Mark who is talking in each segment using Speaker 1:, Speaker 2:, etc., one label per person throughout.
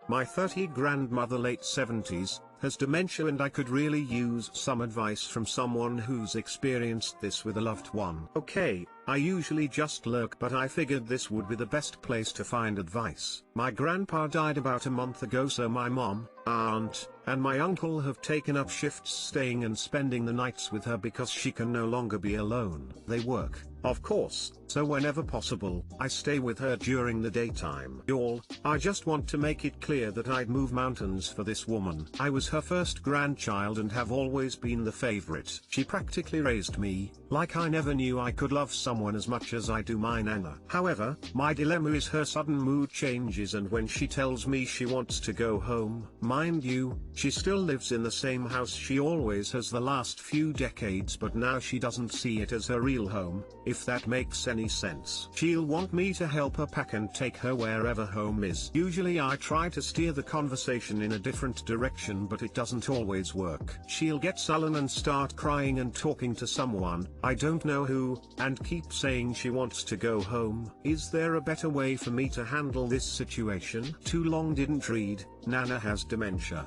Speaker 1: My 30 grandmother, late 70s, has dementia and I could really use some advice from someone who's experienced this with a loved one. Okay, I usually just lurk, but I figured this would be the best place to find advice. My grandpa died about a month ago, so my mom, aunt, and my uncle have taken up shifts staying and spending the nights with her because she can no longer be alone. They work, of course, so whenever possible, I stay with her during the daytime. Y'all, I just want to make it clear that I'd move mountains for this woman. I was her first grandchild and have always been the favorite. She practically raised me, like I never knew I could love someone as much as I do my nana. However, my dilemma is her sudden mood changes and when she tells me she wants to go home. Mind you, she still lives in the same house she always has the last few decades, but now she doesn't see it as her real home, if that makes any sense. She'll want me to help her pack and take her wherever home is. Usually I try to steer the conversation in a different direction, but it doesn't always work. She'll get sullen and start crying and talking to someone, I don't know who, and keep saying she wants to go home. Is there a better way for me to handle this situation? Too long didn't read. Nana has dementia.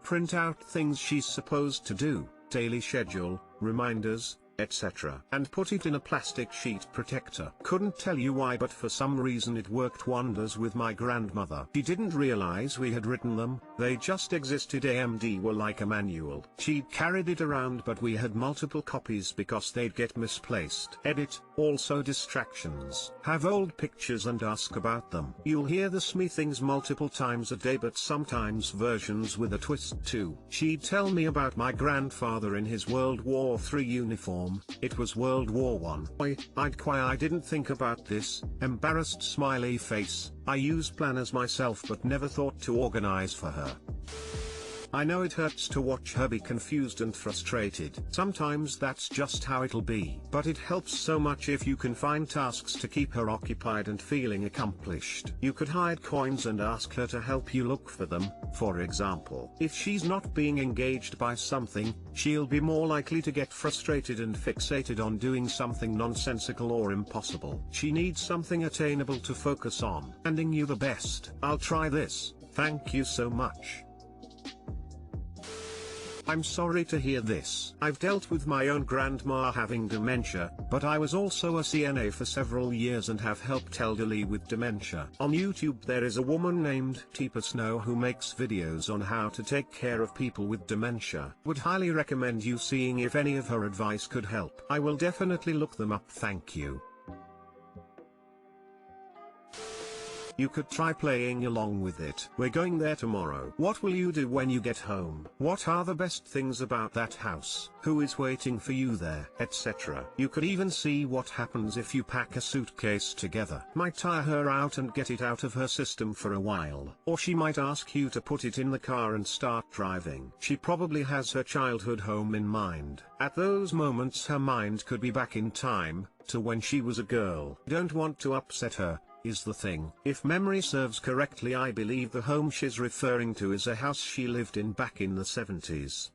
Speaker 1: Print out things she's supposed to do, daily schedule, reminders, etc. and put it in a plastic sheet protector. Couldn't tell you why, but for some reason it worked wonders with my grandmother. She didn't realize we had written them, they just existed. AMD were like a manual. She'd carried it around, but we had multiple copies because they'd get misplaced. Edit, also distractions. Have old pictures and ask about them. You'll hear the SME things multiple times a day, but sometimes versions with a twist too. She'd tell me about my grandfather in his World War III uniform. It was World War I. I'd cry, I didn't think about this. Embarrassed smiley face. I use planners myself but never thought to organize for her. I know it hurts to watch her be confused and frustrated. Sometimes that's just how it'll be. But it helps so much if you can find tasks to keep her occupied and feeling accomplished. You could hide coins and ask her to help you look for them, for example. If she's not being engaged by something, she'll be more likely to get frustrated and fixated on doing something nonsensical or impossible. She needs something attainable to focus on. Sending you the best. I'll try this. Thank you so much. I'm sorry to hear this. I've dealt with my own grandma having dementia, but I was also a CNA for several years and have helped elderly with dementia. On YouTube there is a woman named Teepa Snow who makes videos on how to take care of people with dementia. Would highly recommend you seeing if any of her advice could help. I will definitely look them up. Thank you. You could try playing along with it. We're going there tomorrow. What will you do when you get home? What are the best things about that house? Who is waiting for you there? Etc. You could even see what happens if you pack a suitcase together. Might tire her out and get it out of her system for a while. Or she might ask you to put it in the car and start driving. She probably has her childhood home in mind. At those moments her mind could be back in time, to when she was a girl. Don't want to upset her, is the thing. If memory serves correctly, I believe the home she's referring to is a house she lived in back in the 70s.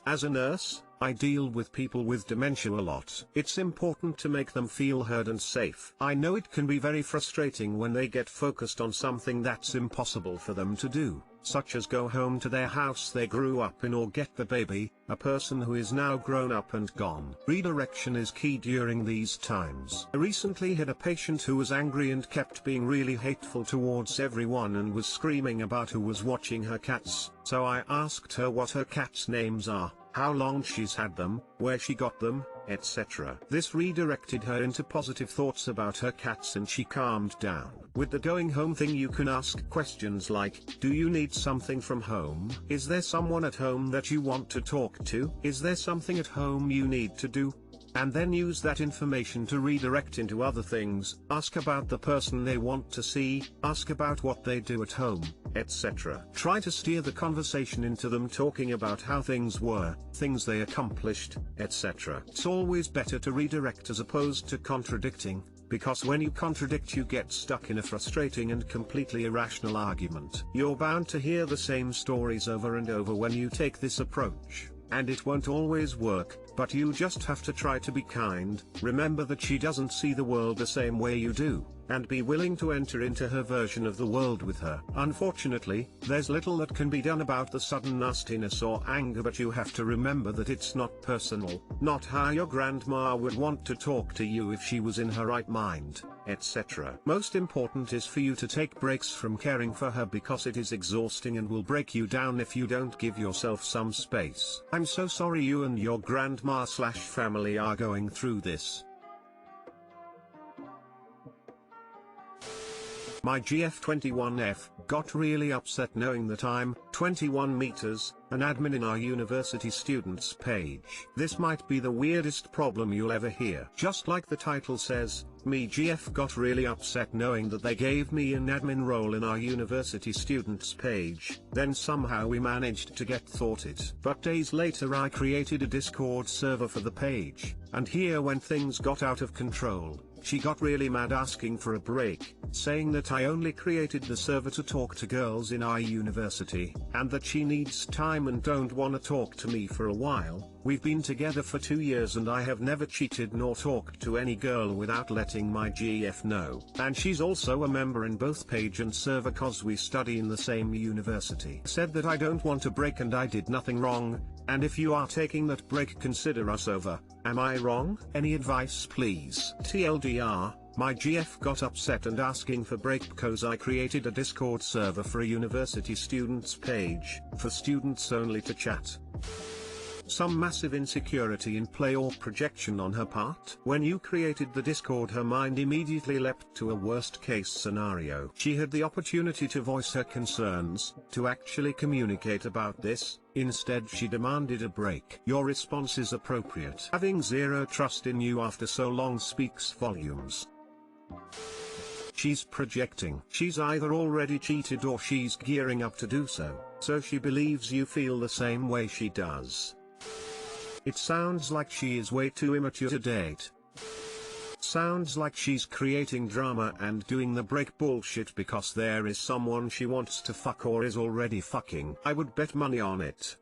Speaker 1: As a nurse, I deal with people with dementia a lot. It's important to make them feel heard and safe. I know it can be very frustrating when they get focused on something that's impossible for them to do, such as go home to their house they grew up in or get the baby, a person who is now grown up and gone. Redirection is key during these times. I recently had a patient who was angry and kept being really hateful towards everyone and was screaming about who was watching her cats, so I asked her what her cats' names are, how long she's had them, where she got them, etc. This redirected her into positive thoughts about her cats and she calmed down. With the going home thing you can ask questions like, do you need something from home? Is there someone at home that you want to talk to? Is there something at home you need to do? And then use that information to redirect into other things. Ask about the person they want to see, ask about what they do at home, etc. Try to steer the conversation into them talking about how things were, things they accomplished, etc. It's always better to redirect as opposed to contradicting, because when you contradict you get stuck in a frustrating and completely irrational argument. You're bound to hear the same stories over and over when you take this approach, and it won't always work. but you just have to try to be kind, remember that she doesn't see the world the same way you do, and be willing to enter into her version of the world with her. Unfortunately, there's little that can be done about the sudden nastiness or anger, but you have to remember that it's not personal, not how your grandma would want to talk to you if she was in her right mind, etc. Most important is for you to take breaks from caring for her, because it is exhausting and will break you down if you don't give yourself some space. I'm so sorry you and your grandma/family are going through this. My GF21F got really upset knowing that I'm 21 meters, an admin in our university students page. This might be the weirdest problem you'll ever hear. Just like the title says, me GF got really upset knowing that they gave me an admin role in our university students page, then somehow we managed to get thwarted. But days later I created a Discord server for the page, and here when things got out of control, she got really mad asking for a break, saying that I only created the server to talk to girls in our university, and that she needs time and don't wanna talk to me for a while. We've been together for 2 years and I have never cheated nor talked to any girl without letting my GF know. And she's also a member in both page and server cause we study in the same university. Said that I don't want a break and I did nothing wrong, and if you are taking that break consider us over. Am I wrong? Any advice please? TLDR, my GF got upset and asking for break cause I created a Discord server for a university students page, for students only to chat. Some massive insecurity in play or projection on her part. When you created the Discord, her mind immediately leapt to a worst case scenario. She had the opportunity to voice her concerns, to actually communicate about this. Instead she demanded a break. Your response is appropriate. Having zero trust in you after so long speaks volumes. She's projecting. She's either already cheated or she's gearing up to do so, so she believes you feel the same way she does. It sounds like she is way too immature to date. Sounds like she's creating drama and doing the break bullshit because there is someone she wants to fuck or is already fucking. I would bet money on it.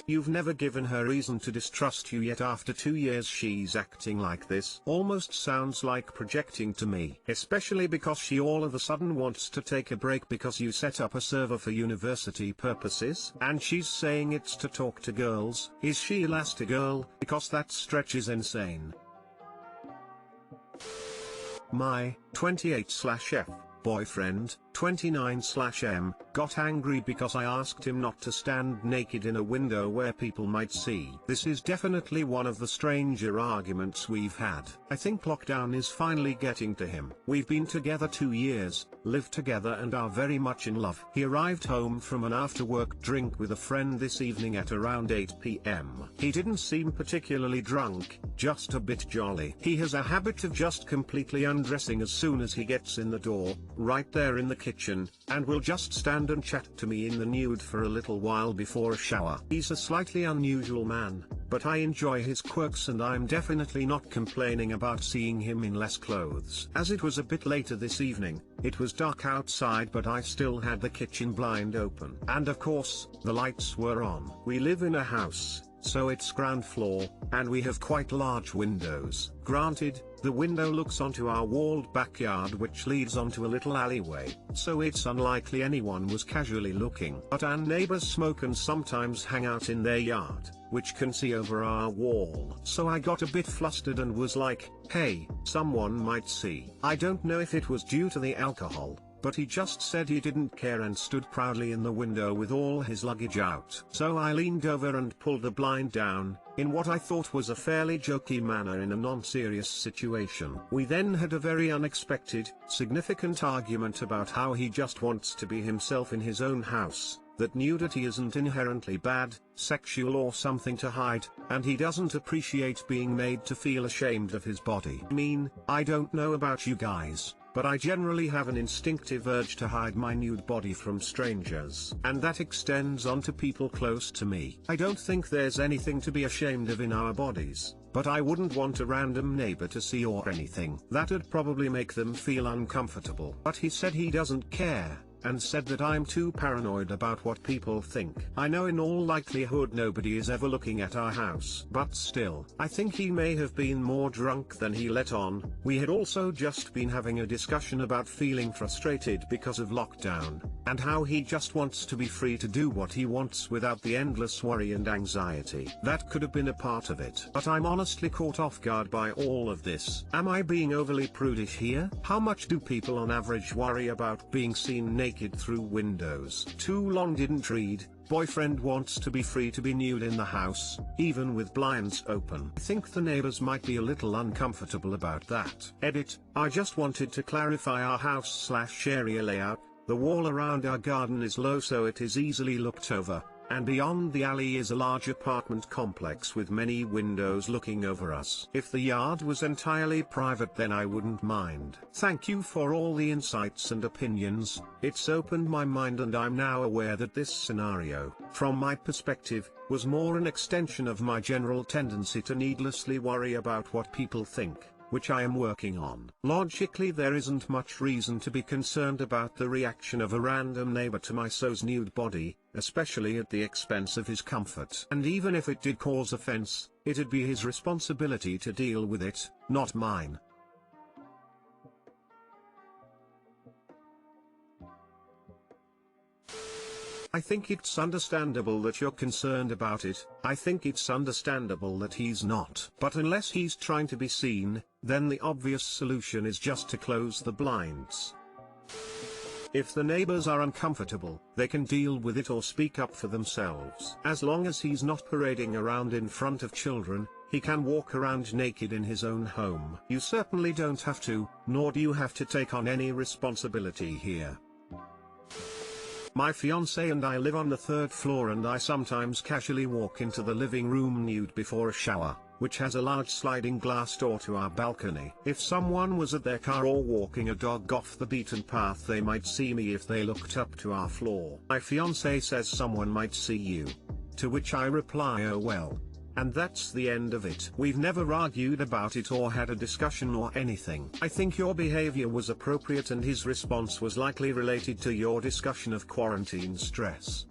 Speaker 1: You've never given her reason to distrust you yet after 2 years she's acting like this. Almost sounds like projecting to me. Especially because she all of a sudden wants to take a break because you set up a server for university purposes. And she's saying it's to talk to girls. Is she Elastigirl? Because that stretch is insane. My 28/F boyfriend, 29/M, got angry because I asked him not to stand naked in a window where people might see. This is definitely one of the stranger arguments we've had. I think lockdown is finally getting to him. We've been together 2 years, live together and are very much in love. He arrived home from an after-work drink with a friend this evening at around 8 p.m. He didn't seem particularly drunk, just a bit jolly. He has a habit of just completely undressing as soon as he gets in the door, right there in the kitchen, and will just stand and chat to me in the nude for a little while before a shower. He's a slightly unusual man, but I enjoy his quirks and I'm definitely not complaining about seeing him in less clothes. As it was a bit later this evening, it was dark outside but I still had the kitchen blind open. And of course, the lights were on. We live in a house, so it's ground floor, and we have quite large windows. Granted, the window looks onto our walled backyard which leads onto a little alleyway, so it's unlikely anyone was casually looking. But our neighbors smoke and sometimes hang out in their yard, which can see over our wall. So I got a bit flustered and was like, hey, someone might see. I don't know if it was due to the alcohol, but he just said he didn't care and stood proudly in the window with all his luggage out. So I leaned over and pulled the blind down, in what I thought was a fairly jokey manner in a non-serious situation. We then had a very unexpected, significant argument about how he just wants to be himself in his own house, that nudity isn't inherently bad, sexual or something to hide, and he doesn't appreciate being made to feel ashamed of his body. I don't know about you guys, but I generally have an instinctive urge to hide my nude body from strangers. And that extends onto people close to me. I don't think there's anything to be ashamed of in our bodies, but I wouldn't want a random neighbor to see or anything. That'd probably make them feel uncomfortable. But he said he doesn't care, and said that I'm too paranoid about what people think. I know in all likelihood nobody is ever looking at our house, but still, I think he may have been more drunk than he let on. We had also just been having a discussion about feeling frustrated because of lockdown, and how he just wants to be free to do what he wants without the endless worry and anxiety. That could have been a part of it. But I'm honestly caught off guard by all of this. Am I being overly prudish here? How much do people on average worry about being seen naked through windows? Too long didn't read. Boyfriend wants to be free to be nude in the house, even with blinds open. I think the neighbors might be a little uncomfortable about that. Edit, I just wanted to clarify our house/area layout. The wall around our garden is low so it is easily looked over, and beyond the alley is a large apartment complex with many windows looking over us. If the yard was entirely private then I wouldn't mind. Thank you for all the insights and opinions, it's opened my mind and I'm now aware that this scenario, from my perspective, was more an extension of my general tendency to needlessly worry about what people think, which I am working on. Logically there isn't much reason to be concerned about the reaction of a random neighbor to my so's nude body, especially at the expense of his comfort. And even if it did cause offense, it'd be his responsibility to deal with it, not mine. I think it's understandable that you're concerned about it. I think it's understandable that he's not. But unless he's trying to be seen, then the obvious solution is just to close the blinds. If the neighbors are uncomfortable, they can deal with it or speak up for themselves. As long as he's not parading around in front of children, he can walk around naked in his own home. You certainly don't have to, nor do you have to take on any responsibility here. My fiancé and I live on the 3rd floor and I sometimes casually walk into the living room nude before a shower, which has a large sliding glass door to our balcony. If someone was at their car or walking a dog off the beaten path they might see me if they looked up to our floor. My fiancé says someone might see you. To which I reply oh well. And that's the end of it. We've never argued about it or had a discussion or anything. I think your behavior was appropriate and his response was likely related to your discussion of quarantine stress.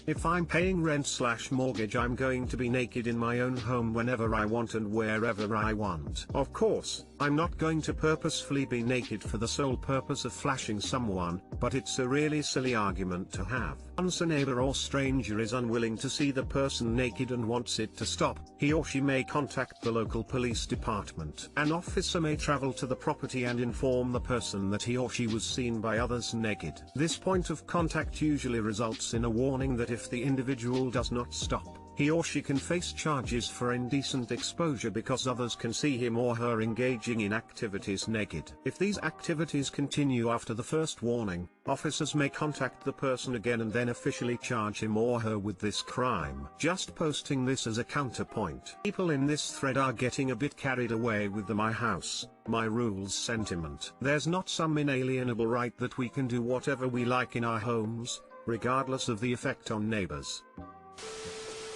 Speaker 1: If I'm paying rent/mortgage I'm going to be naked in my own home whenever I want and wherever I want. Of course, I'm not going to purposefully be naked for the sole purpose of flashing someone, but it's a really silly argument to have. Once a neighbor or stranger is unwilling to see the person naked and wants it to stop, he or she may contact the local police department. An officer may travel to the property and inform the person that he or she was seen by others naked. This point of contact usually results in a warning that if the individual does not stop, he or she can face charges for indecent exposure because others can see him or her engaging in activities naked. If these activities continue after the first warning, officers may contact the person again and then officially charge him or her with this crime. Just posting this as a counterpoint. People in this thread are getting a bit carried away with the my house, my rules sentiment. There's not some inalienable right that we can do whatever we like in our homes, regardless of the effect on neighbors.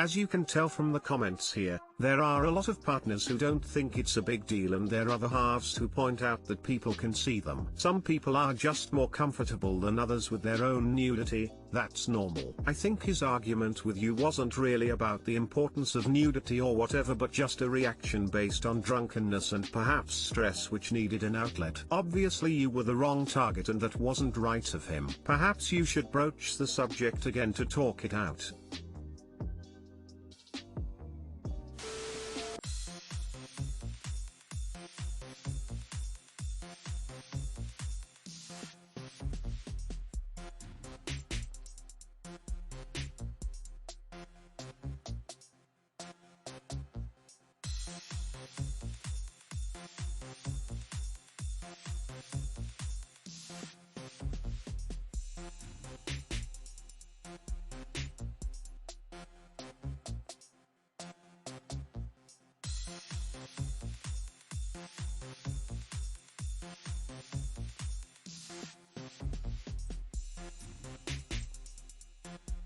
Speaker 1: As you can tell from the comments here, there are a lot of partners who don't think it's a big deal and there are other halves who point out that people can see them. Some people are just more comfortable than others with their own nudity, that's normal. I think his argument with you wasn't really about the importance of nudity or whatever but just a reaction based on drunkenness and perhaps stress which needed an outlet. Obviously you were the wrong target and that wasn't right of him. Perhaps you should broach the subject again to talk it out.